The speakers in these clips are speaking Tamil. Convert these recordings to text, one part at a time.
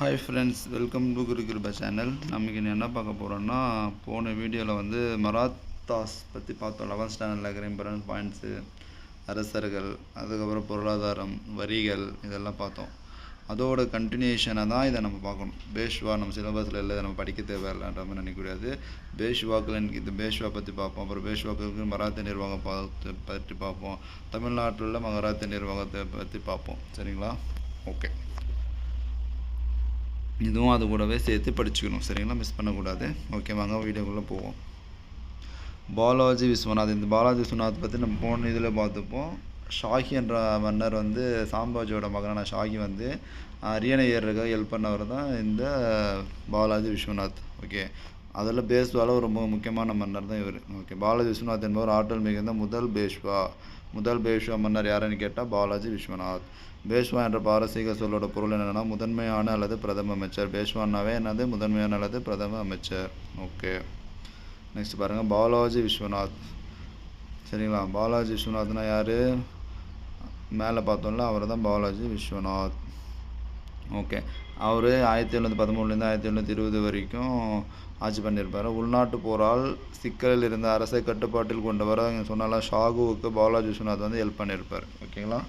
Hi friends, welcome to Guru Kiruba channel. நம்ம என்ன பார்க்க போகிறோம்னா, போன வீடியோவில் வந்து மராத்தாஸ் பற்றி பார்த்தோம். 11th ஸ்டாண்டர்டில் இருக்கிற இம்பார்ட்டன்ட் பாயிண்ட்ஸு, அரசர்கள், அதுக்கப்புறம் பொருளாதாரம், வரிகள், இதெல்லாம் பார்த்தோம். அதோட கண்டினியூஷனாக தான் இதை நம்ம பார்க்கணும். பேஷ்வா நம்ம சிலபஸில் இல்லை, நம்ம படிக்க தேவையில்லைன்ற மாதிரி நினைக்கக்கூடாது. பேஷ்வாக்கள் இது பேஷ்வா பற்றி பார்ப்போம். அப்புறம் பேஷ்வாக்களுக்கு மராத்திய நிர்வாகம் பற்றி பார்ப்போம். தமிழ்நாட்டில் உள்ள மராத்திய நிர்வாகத்தை பற்றி பார்ப்போம். சரிங்களா? ஓகே, இதுவும் அது கூடவே சேர்த்து படிச்சுக்கணும். சரிங்களா? மிஸ் பண்ணக்கூடாது. ஓகே, வாங்க வீடியோக்குள்ளே போவோம். பாலாஜி விஸ்வநாத். இந்த பாலாஜி விஸ்வநாத் பற்றி நம்ம போன இதில் பார்த்துப்போம். ஷாஹி என்ற மன்னர் வந்து சாம்பாஜியோட மகனான ஷாஹி வந்து அரியணை ஏறுறதுக்காக ஹெல்ப் பண்ணவர் தான் இந்த பாலாஜி விஸ்வநாத். ஓகே, அதில் பேஷ்வாவில் ரொம்ப முக்கியமான மன்னர் தான் இவர். ஓகே, பாலாஜி விஸ்வநாத் என்பவர் ஆற்றல் மிகுந்த முதல் பேஷ்வா மன்னர் யாருன்னு கேட்டால் பாலாஜி விஸ்வநாத். பேஷ்வா என்ற பாரசீக சொல்லோட பொருள் என்னென்னா முதன்மையான அல்லது பிரதம அமைச்சர். பேஷ்வானாவே என்னது? முதன்மையான அல்லது பிரதம அமைச்சர். ஓகே, நெக்ஸ்ட் பாருங்கள், பாலாஜி விஸ்வநாத். சரிங்களா? பாலாஜி விஸ்வநாத்னா யார்? மேலே பார்த்தோம்ல, அவர் தான் பாலாஜி விஸ்வநாத். ஓகே, அவர் 1713 1720 வரைக்கும் ஆட்சி பண்ணியிருப்பார். உள்நாட்டு போரால் சிக்கலில் இருந்த அரசை கட்டுப்பாட்டில் கொண்டவர் சொன்னால ஷாகுவுக்கு பாலாஜி விஸ்வநாத் வந்து ஹெல்ப் பண்ணியிருப்பார். ஓகேங்களா?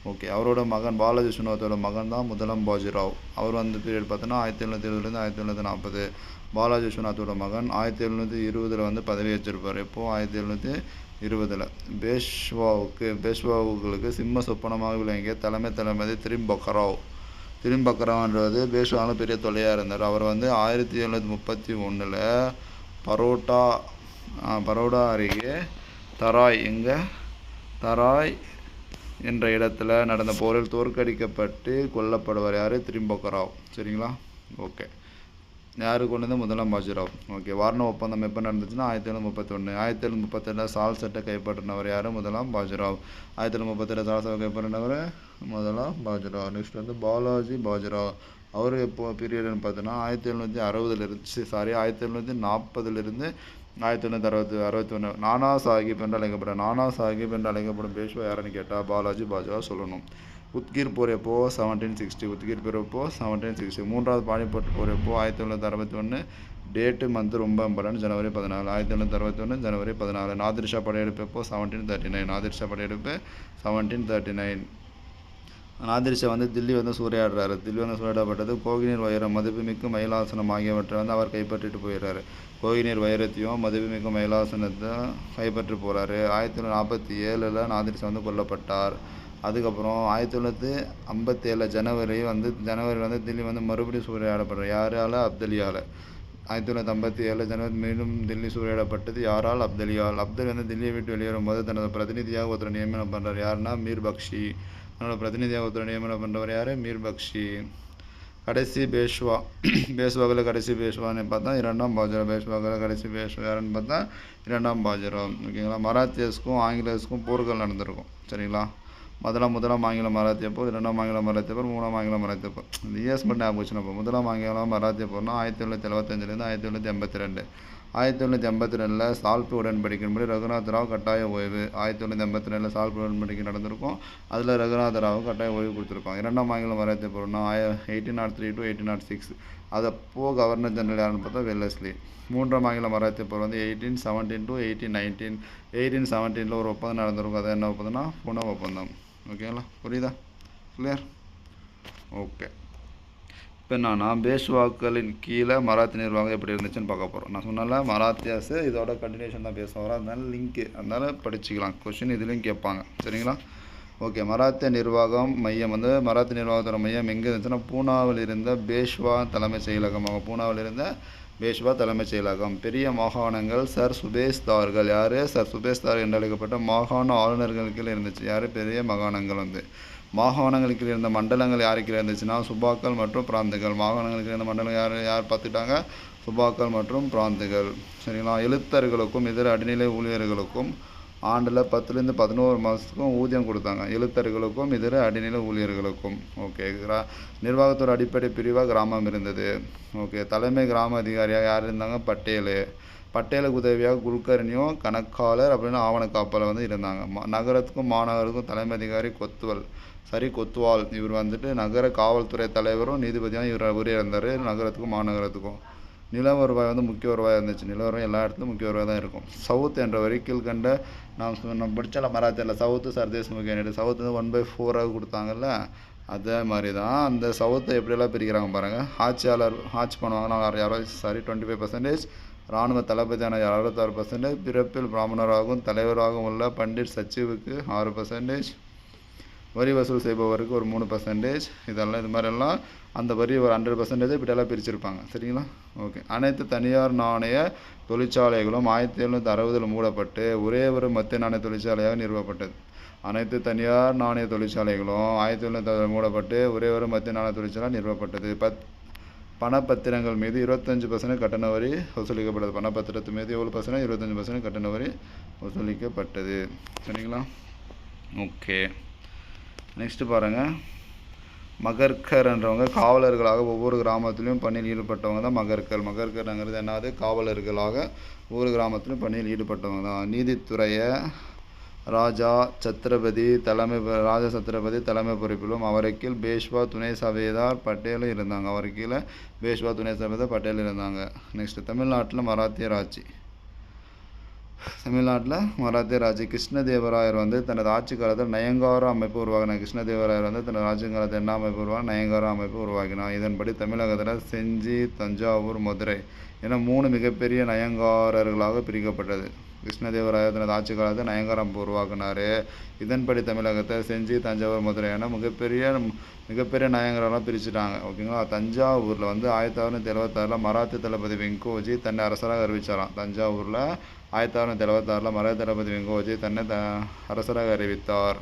ஓகே, அவரோட மகன் பாலாஜி விஸ்வநாத்தோட மகன் தான் முதலாம் பாஜிராவ். அவர் வந்து பீரியட் பார்த்தோன்னா 1720 1740. பாலாஜி விஸ்வநாத்தோட மகன் 1720 வந்து பதவி வச்சிருப்பார். எப்போது? 1720. பேஷ்வாவுகளுக்கு சிம்ம சொப்பனமாக விளங்கிய தளபதி திரிம்பக்கராவ்ன்றது பேஷ்வாவில் பெரிய தொல்லையாக இருந்தார். அவர் வந்து 1731 பரோடா அருகே தராய் என்ற இடத்துல நடந்த போரில் தோற்கடிக்கப்பட்டு கொல்லப்படுவார். யார்? திரிம்பக்கராவ். சரிங்களா? ஓகே, யார் கொண்டு வந்து? முதலாம் பாஜிராவ். ஓகே, வாரண ஒப்பந்தம் எப்போ நடந்துச்சுன்னா 1731. 1732 சால் சட்டை கைப்பற்றினவர் யார்? முதலாம் பாஜிராவ். 1732 சால் சட்டை கைப்பற்றினவர் முதலாம் பாஜிராவ். நெக்ஸ்ட் வந்து பாலாஜி பாஜிராவ். அவர் எப்போ பீரியட்னு பார்த்தோன்னா 1740 1761 நானா சாஹிப் என்று அழைக்கப்படும் பேஷ்வா யாருன்னு கேட்டால் பாலாஜி பாஜிராவ் சொல்லணும். உத்கீர் போர் எப்போ? 1760. உத்கீர் போர் எப்போ? 1760. மூன்றாவது பானிபட் போர் எப்போ? 1761. டேட்டு மந்த் ரொம்ப இம்பார்ட்டன்ட். ஜனவரி 14. 1761 ஜனவரி 14. நாதிர்ஷா படையெடுப்பு எப்போ? 1739. நாதிர்ஷா படையெடுப்பு 1739. நாதிர்ஷா வந்து தில்லி வந்து சூறையாடுறாரு. தில்லி வந்து சூறையாடப்பட்டது கோகினீர் வைரம், மதிப்புமிக்க மயிலாசனம் ஆகியவற்றை வந்து அவர் கைப்பற்றிட்டு போயிடுறாரு. கோகினீர் வைரத்தையும் மதிப்புமிக்க மயிலாசனத்தை கைப்பற்றி போகிறாரு. 1947 நாதிர்ஷா வந்து கொல்லப்பட்டார். அதுக்கப்புறம் 1957 ஜனவரி வந்து தில்லி வந்து மறுபடியும் சூறையாடப்படுறார். யாரால்? அப்தலியால். 1957 ஜனவரி மீண்டும் தில்லி சூறையாடப்பட்டது. யாரால்? அப்தலியால். அப்தலி வந்து தில்லியை விட்டு வெளியேறும்போது தனது பிரதிநிதியாக ஒருத்தர் நியமனம் பண்ணுறார். யாருன்னா? மீர் பக்ஷி. தன்னோட பிரதிநிதியாக ஒருத்தர் நியமனம் பண்ணுறவர் யார்? மீர் பக்ஷி. கடைசி பேஷ்வாவில் கடைசி பேஷ்வான்னு பார்த்தா இரண்டாம் பாஜிராவ். பேஷ்வாவில் கடைசி பேஷ்வா யாருன்னு பார்த்தா இரண்டாம் பாஜிராவ். ஓகேங்களா? மராத்தியர்ஸ்க்கும் ஆங்கிலேயர்ஸ்க்கும் போர்கள் நடந்திருக்கும். சரிங்களா? முதலாம் ஆங்கில மராத்திய போர், இரண்டாம் ஆங்கில மராத்திய போர், மூணாம் ஆங்கில மராத்திய போர். இந்த இயர்ஸ் மட்டும் ஞாபகம் வச்சுனப்போ முதலாம் ஆங்கில மராத்திய போர்னா 1775 1982. 1982 சால்பு உடன்படிக்கையின்படி ரகுநாத் ராவ் கட்டாய ஓய்வு. 1982 சால்பு உடன்படிக்கை நடந்திருக்கும். அதில் ரகுநாத் ராவ் கட்டாய ஓய்வு கொடுத்துருப்பாங்க. இரண்டாம் ஆங்கில மராத்திய போர்னா 1803 to 1806. அது அப்போது கவர்னர் ஜெனரல் யாருன்னு பார்த்தா வெல்லஸ்லி. மூன்றாம் ஆங்கில மராத்திய போர் வந்து 1817 to 1819. 1817 ஒரு ஒப்பந்தம் நடந்திருக்கும். அது என்ன ஒப்பந்தம்னா புனே ஒப்பந்தம். ஓகேங்களா? புரியுதா? கிளியர்? ஓகே, இப்போ என்னன்னா பேஷ்வாக்களின் கீழே மராத்தி நிர்வாகம் எப்படி இருந்துச்சுன்னு பார்க்க போகிறோம். நான் சொன்னால மராத்தியாஸு இதோட கண்டினியூஷன் தான் பேச வரோம். அதனால லிங்க்கு, அதனால படிச்சுக்கலாம். கொஷின் இதுலேயும் கேட்பாங்க. சரிங்களா? ஓகே, மராத்திய நிர்வாகத்தோட மையம் எங்கே இருந்துச்சுன்னா பூனாவில் இருந்த பேஷ்வா தலைமைச் செயலகம். பெரிய மாகாணங்கள் சர் சுபேஸ்தார்கள். யார்? சர் சுபேஸ்தார் என்று அழைக்கப்பட்ட மாகாண ஆளுநர்களுக்கு இருந்துச்சு. யார்? பெரிய மாகாணங்கள் வந்து மாகாணங்களுக்கு இருந்த மண்டலங்கள் யாருக்கு இருந்துச்சுன்னா சுபாக்கள் மற்றும் பிராந்துகள். மாகாணங்களுக்கு இருந்த மண்டலங்கள் யார் பார்த்துட்டாங்க? சுபாக்கள் மற்றும் பிராந்துகள். சரிங்களா? எழுத்தர்களுக்கும் இதர அடிநிலை ஊழியர்களுக்கும் ஆண்டில் 10 to 11 மாதத்துக்கும் ஊதியம் கொடுத்தாங்க. எழுத்தர்களுக்கும் இதர அடிநிலை ஊழியர்களுக்கும். ஓகே, நிர்வாகத்தோட அடிப்படை பிரிவாக கிராமம் இருந்தது. ஓகே, தலைமை கிராம அதிகாரியாக யார் இருந்தாங்க? பட்டேலுக்கு உதவியாக குல்கர்னியும் கணக்காளர் அப்படின்னு ஆவண காப்பாளர் வந்து இருந்தாங்க. நகரத்துக்கும் மாநகருக்கும் தலைமை அதிகாரி கொத்துவல். சரி கொத்வால் இவர் வந்துட்டு நகர காவல்துறை தலைவரும் நீதிபதியாக இவர் அவரே இருந்தார் நகரத்துக்கும் மாநகரத்துக்கும். நில வருவாய் வந்து முக்கிய வருவாயாக இருந்துச்சு. நில வருவாய் எல்லா இடத்துலையும் முக்கிய வருவாய் தான் இருக்கும். சவுத் என்ற வரி கீழ்கண்ட நம்ம படித்தால மராத்தியில் சவுத்து சர்தேஸ் முக்கிய சவுத் வந்து 1/4 கொடுத்தாங்கல்ல, அதே மாதிரி தான் அந்த சவுத்தை எப்படியெல்லாம் பிரிக்கிறாங்க பாருங்கள். ஆட்சியாளர் ஆட்சி பண்ணுவாங்கன்னா யாரோ 25%, இராணுவ தளபதியான 66%, பிறப்பில் பிராமணராகவும் தலைவராகவும் உள்ள பண்டிட் சச்சிவுக்கு 6%, வரி வசூல் செய்பவருக்கு ஒரு 3%, இதெல்லாம் இது மாதிரிலாம் அந்த வரி ஒரு 100% இப்படியெல்லாம் பிரிச்சிருப்பாங்க. சரிங்களா? ஓகே. அனைத்து தனியார் நாணய தொழிற்சாலைகளும் 1760 மூடப்பட்டு ஒரே ஒரு மத்திய நாணய தொழிற்சாலையாக நிறுவப்பட்டது. அனைத்து தனியார் நாணய தொழிற்சாலைகளும் 1760 மூடப்பட்டு ஒரே ஒரு மத்திய நாணய தொழிற்சாலை நிறுவப்பட்டது. பணப்பத்திரங்கள் மீது 25% கட்டண வரி வசூலிக்கப்பட்டது. பணப்பத்திரத்து மீது எவ்வளோ பர்சன்ட்? 25% கட்டண வரி வசூலிக்கப்பட்டது. சரிங்களா? ஓகே. நெக்ஸ்ட்டு பாருங்கள். மகர்கர்ன்றவங்க காவலர்களாக ஒவ்வொரு கிராமத்துலேயும் பணியில் ஈடுபட்டவங்க தான் மகர்கர். மகர்கர்ங்கிறது என்னது? காவலர்களாக ஒவ்வொரு கிராமத்திலும் பணியில் ஈடுபட்டவங்க தான். நீதித்துறையை ராஜா சத்ரபதி தலைமை பொறுப்பிலும் அவரை கீழ் பேஷ்வா துணை சபேதார் பட்டேலும் இருந்தாங்க. அவரை கீழே பேஷ்வா துணை சபேதார் பட்டேல் இருந்தாங்க. நெக்ஸ்ட்டு தமிழ்நாட்டில் மராத்தியர் ஆட்சி. கிருஷ்ணதேவராயர் வந்து தனது ஆட்சி காலத்தில் நயங்கார அமைப்பு உருவாக்கினார். கிருஷ்ணதேவராயர் வந்து தனது ஆட்சி காலத்தில் என்ன அமைப்பு நயங்கார அமைப்பு உருவாக்கினார். இதன்படி தமிழகத்தில் செஞ்சி, தஞ்சாவூர், மதுரை என 3 மிகப்பெரிய நயங்காரர்களாக பிரிக்கப்பட்டது. கிருஷ்ணதேவராயர் தனது ஆட்சி காலத்தில் நயங்கார அமைப்பு உருவாக்கினார். இதன்படி தமிழகத்தை செஞ்சி, தஞ்சாவூர், மதுரை என மிகப்பெரிய நயங்காரெல்லாம் பிரிச்சுட்டாங்க. ஓகேங்களா? தஞ்சாவூரில் வந்து 1676 மராத்தி தளபதி வெங்கோஜி தன்னை அரசராக அறிவித்தாராம். தஞ்சாவூரில் 1676 மராத்தி தளபதி வெங்கோஜி தன்னை அரசராக அறிவித்தார்.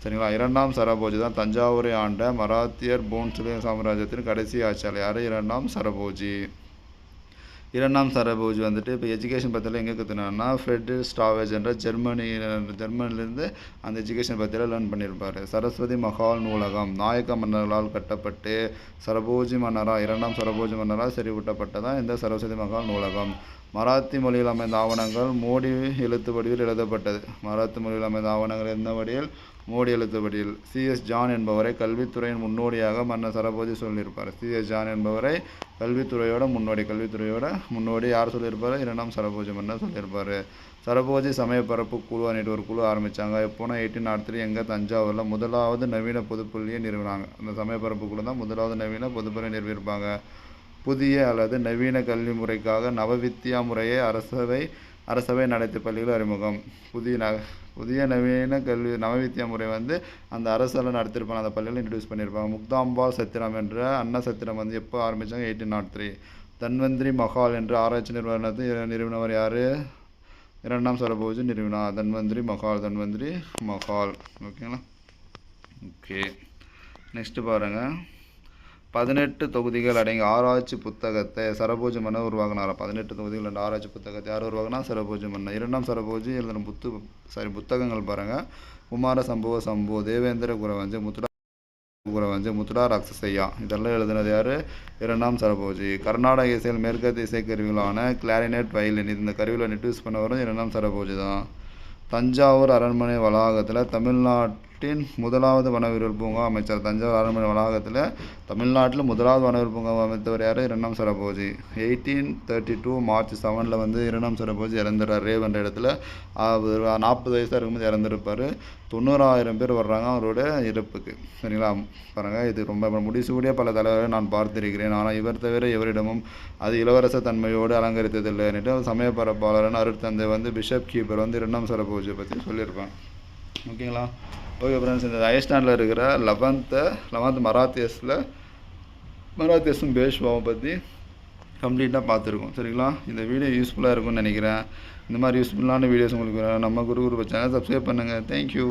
சரிங்களா? 2ஆம் சரபோஜி தான் தஞ்சாவூரை ஆண்ட மராத்தியர் போன்ஸ்லே சாம்ராஜ்யத்தின் கடைசி ஆட்சியாளர். யார்? 2ஆம் சரபோஜி. 2ஆம் சரபோஜி வந்துட்டு இப்போ எஜுகேஷன் பற்றியில் எங்கே கற்றுனாருன்னா ஃப்ரெட்ரிக் ஸ்டாவேஜ் என்ற ஜெர்மனிலேருந்து அந்த எஜுகேஷன் பற்றியில் லேர்ன் பண்ணியிருப்பார். சரஸ்வதி மஹால் நூலகம் நாயக்க மன்னர்களால் கட்டப்பட்டு சரபோஜி மன்னராக 2ஆம் சரபோஜி மன்னரால் செறிவூட்டப்பட்டதான் இந்த சரஸ்வதி மஹால் நூலகம். மராத்தி மொழியில் அமைந்த ஆவணங்கள் மோடி எழுத்து வடிவில் எழுதப்பட்டது. மராத்தி மொழியில் அமைந்த ஆவணங்கள் எந்த வடிவில்? மோடி எழுத்து வடிவில். C.S. ஜான் என்பவரை கல்வித்துறையின் முன்னோடியாக மன்னர் சரபோஜி சொல்லியிருப்பார். C.S. ஜான் என்பவரை கல்வித்துறையோட முன்னோடி யார் சொல்லியிருப்பார்? 2ஆம் சரபோஜி மன்னர் சொல்லியிருப்பார். சரபோஜி சமயப்பரப்பு குழு அன்னைட்டு ஒரு குழு ஆரம்பித்தாங்க. எப்போனா 1803 எங்கே? தஞ்சாவூரில் முதலாவது நவீன பொதுப்பள்ளியை நிறுவினாங்க. அந்த சமயப்பரப்பு குழு தான் முதலாவது நவீன பொதுப்பள்ளியை நிறுவியிருப்பாங்க. புதிய அல்லது நவீன கல்வி முறைக்காக நவவித்யா முறையை அரசவை நடத்தி பள்ளிகள் அறிமுகம். புதிய நவவித்யா முறை வந்து அந்த அரசால் நடத்திருப்பாங்க. அந்த பள்ளியில் இன்ட்ரடியூஸ் பண்ணியிருப்பாங்க. முக்தாம்பாள் சத்திரம் என்ற அன்ன சத்திரம் வந்து எப்போ ஆரம்பித்தாங்க? 1803. தன்வந்திரி மஹால் என்ற ஆராய்ச்சி நிறுவனத்தை நிறுவினவர் யார்? 2ஆம் சரபோஜி நிறுவினார். தன்வந்திரி மஹால். ஓகேங்களா? ஓகே. நெக்ஸ்ட்டு பாருங்கள். 18 தொகுதிகள் அடங்கிய ஆராய்ச்சி புத்தகத்தை சரபோஜி மன்னர் உருவாக்கினார். 18 தொகுதிகள் என்ற ஆராய்ச்சி புத்தகத்தை யார் உருவாக்கினா? சரபோஜி மன்னர். 2ஆம் சரபோஜி எழுதின புத்தகங்கள் பாருங்கள். குமார சம்போ, தேவேந்திர குரவஞ்சு, முத்துடா ராக்சசையா இதெல்லாம் எழுதினது யார்? 2ஆம் சரபோஜி. கர்நாடக இசையில் மேற்கத்திய இசைக்கருவிகளான கிளாரினெட், வயலின் இந்த கருவிகளை இன்ட்ரடியூஸ் பண்ணவரும் 2ஆம் சரபோஜி தான். தஞ்சாவூர் அரண்மனை வளாகத்தில் தமிழ்நாட்டின் முதலாவது வனவியல் பூங்கா அமைச்சர். தஞ்சாவூர் அரண்மனை வளாகத்தில் தமிழ்நாட்டில் முதலாவது வனவியல் பூங்கா அமைத்தவர் யார்? 2ஆம் சரபோஜி. 1832 மார்ச் 7 வந்து 2ஆம் சரபோஜி இறந்துடுறார். ரேவ் என்ற இடத்துல 40 வயசாக இருக்கும்போது இறந்துருப்பார். 90,000 பேர் வர்றாங்க அவரோட இறப்புக்கு. சரிங்களா? பாருங்கள், இது ரொம்ப முடிசூடிய பல தலைவர்களை நான் பார்த்திருக்கிறேன். ஆனால் இவர் தவிர எவரிடமும் அது இளவரச தன்மையோடு அலங்கரித்ததில்லைன்னுட்டு சமய பரப்பாளர்னு அருட்தந்தை வந்து பிஷப் கீப்பர் வந்து 2ஆம் சரபோஜியை பற்றி சொல்லியிருப்பாங்க. ஓகேங்களா? ஓகே ஃப்ரெண்ட்ஸ், இந்த ஐஸ்டாண்டில் இருக்கிற 11th மராத்தியஸும் பேஷ்வாவை பற்றி கம்ப்ளீட்டாக பார்த்துருக்கோம். சரிங்களா? இந்த வீடியோ யூஸ்ஃபுல்லாக இருக்கும்னு நினைக்கிறேன். இந்த மாதிரி யூஸ்ஃபுல்லான வீடியோஸ் உங்களுக்கு நம்ம குரு சேனல் சப்ஸ்கிரைப் பண்ணுங்கள். தேங்க்யூ.